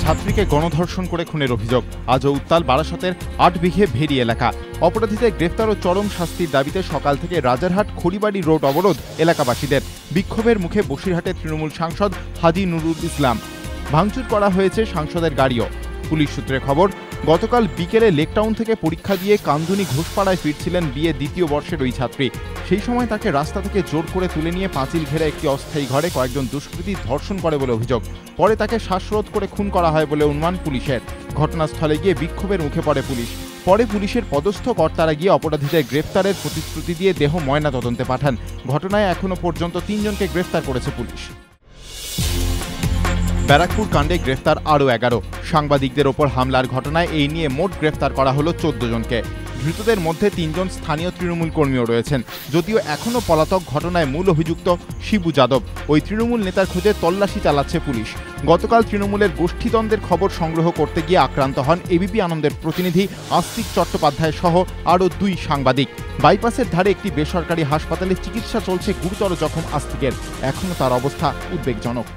ছাত্রীকে গণধর্ষণ করে খুনের অভিযোগ। আজও উত্তাল বারাসতের 8 বিঘে ভেরি এলাকা। অপরাধীদের গ্রেফতার ও চরম শাস্তির দাবিতে সকাল থেকে রাজারহাট খড়িবাড়ি রোড অবরোধ এলাকাবাসীদের। বিক্ষোভের মুখে বসিরহাটের তৃণমূল সাংসদ হাজি নুরুল ইসলাম। ভাঙচুর করা হয়েছে সাংসদের গাড়িও। পুলিশ সূত্রে খবর, গতকাল বিকেলে লেকটাউন থেকে পরীক্ষা দিয়ে কান্দুনি ঘোষপাড়ায় ফিরছিলেন বিয়ে দ্বিতীয় বর্ষের ওই ছাত্রী। সেই সময় তাকে রাস্তা থেকে জোর করে তুলে নিয়ে পাঁচিল ঘেরা একটি অস্থায়ী ঘরে কয়েকজন দুষ্কৃতী ধর্ষণ করে বলে অভিযোগ। পরে তাকে শ্বাসরোধ করে খুন করা হয় বলে অনুমান পুলিশের। ঘটনাস্থলে গিয়ে বিক্ষোভের মুখে পড়ে পুলিশ। পরে পুলিশের পদস্থ কর্তারা গিয়ে অপরাধীদের গ্রেফতারের প্রতিশ্রুতি দিয়ে দেহ ময়নাতদন্তে পাঠান। ঘটনায় এখনো পর্যন্ত 3 জনকে গ্রেফতার করেছে পুলিশ। ব্যারাকপুর কাণ্ডে গ্রেফতার আরও 11। সাংবাদিকদের ওপর হামলার ঘটনায় এই নিয়ে মোট গ্রেফতার করা হলো 14 জনকে। ধৃতদের মধ্যে 3 জন স্থানীয় তৃণমূল কর্মীও রয়েছেন। যদিও এখনও পলাতক, ঘটনায় মূল অভিযুক্ত শিবু যাদব। ওই তৃণমূল নেতার খোঁজে তল্লাশি চালাচ্ছে পুলিশ। গতকাল তৃণমূলের গোষ্ঠীদ্বন্দ্বের খবর সংগ্রহ করতে গিয়ে আক্রান্ত হন এবিপি আনন্দের প্রতিনিধি আস্তিক চট্টোপাধ্যায় সহ আরও 2 সাংবাদিক। বাইপাসের ধারে একটি বেসরকারি হাসপাতালে চিকিৎসা চলছে গুরুতর জখম আস্তিকের। এখনও তার অবস্থা উদ্বেগজনক।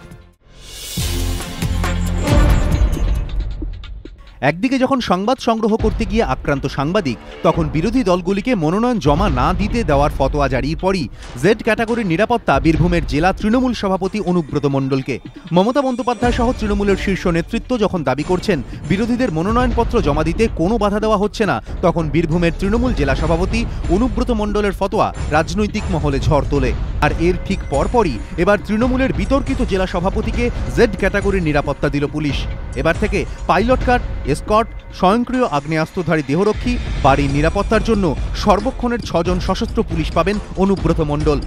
একদিকে যখন সংবাদ সংগ্রহ করতে গিয়ে আক্রান্ত সাংবাদিক, তখন বিরোধী দলগুলিকে মনোনয়ন জমা না দিতে দেওয়ার ফতোয়া জারির পরই জেড ক্যাটাগরির নিরাপত্তা বীরভূমের জেলা তৃণমূল সভাপতি অনুব্রত মণ্ডলকে। মমতা বন্দ্যোপাধ্যায় সহ তৃণমূলের শীর্ষ নেতৃত্ব যখন দাবি করছেন বিরোধীদের মনোনয়নপত্র জমা দিতে কোনো বাধা দেওয়া হচ্ছে না, তখন বীরভূমের তৃণমূল জেলা সভাপতি অনুব্রত মণ্ডলের ফতোয়া রাজনৈতিক মহলে ঝড় তোলে। আর এর ঠিক পরপরই এবার তৃণমূলের বিতর্কিত জেলা সভাপতিকে জেড ক্যাটাগরির নিরাপত্তা দিল পুলিশ। এবার থেকে পাইলট কার, এসকর্ট, স্বয়ংক্রিয় আগ্নেয়াস্ত্রধারী দেহরক্ষী, বাড়ির নিরাপত্তার জন্য সর্বক্ষণের 6 জন সশস্ত্র পুলিশ পাবেন অনুব্রত মণ্ডল।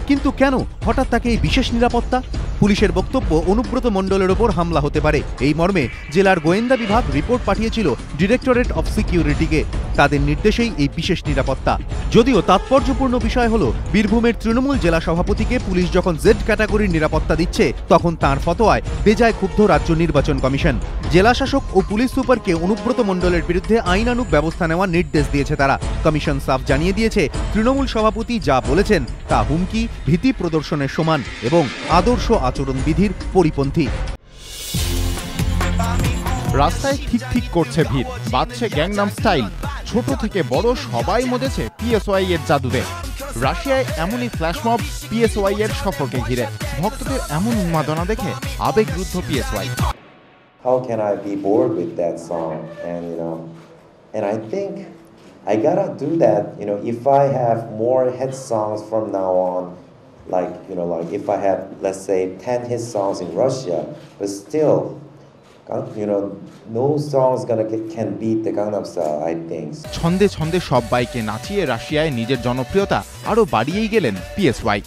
কিন্তু কেন হঠাৎ তাকে এই বিশেষ নিরাপত্তা? পুলিশের বক্তব্য, অনুব্রত মণ্ডলের ওপর হামলা হতে পারে। এই মর্মে জেলার গোয়েন্দা বিভাগ রিপোর্ট পাঠিয়েছিল ডিরেক্টরেট অফ সিকিউরিটিকে। তাদের নির্দেশেই এই বিশেষ নিরাপত্তা। যদিও তাৎপর্যপূর্ণ বিষয় হলো, বীরভূমের তৃণমূল জেলা সভাপতিকে পুলিশ যখন জেড ক্যাটাগরির নিরাপত্তা দিচ্ছে, তখন তাঁর ফতোয়ায় বেজায় ক্ষুব্ধ রাজ্য নির্বাচন কমিশন। জেলা শাসক ও পুলিশ সুপারকে অনুব্রত মণ্ডলের বিরুদ্ধে আইনানুগ ব্যবস্থা নেওয়ার নির্দেশ দিয়েছে তারা। কমিশন সাফ জানিয়ে দিয়েছে, তৃণমূল সভাপতি যা বলেছেন তা হুমকি, ভীতি প্রদর্শনের সমান এবং আদর্শ আচরণবিধির পরিপন্থী। রাস্তায় ঠিক ঠিক করছে ভিড়, বাজছে গ্যাংনাম স্টাইল। ছোট থেকে বড় সবাই মজেছে পিএসওয়াই এর জাদুতে। রাশিয়ায় এমনই ফ্ল্যাশমব পিএসওয়াই এর সফরকে ঘিরে। ভক্তদের এমন উন্মাদনা দেখে আবেগরুদ্ধ PSY. How can I be bored with that song? And I think I gotta do that. If I have more hit songs from now on, like if I have, let's say, 10 hit songs in Russia, but still, no song's can beat the Gangnam Style, I think. ছন্দে ছন্দে সব বাইকে নাচিয়ে রাশিয়ায় নিজের জনপ্রিয়তা আরও বাড়িয়েই গেলেন PSY.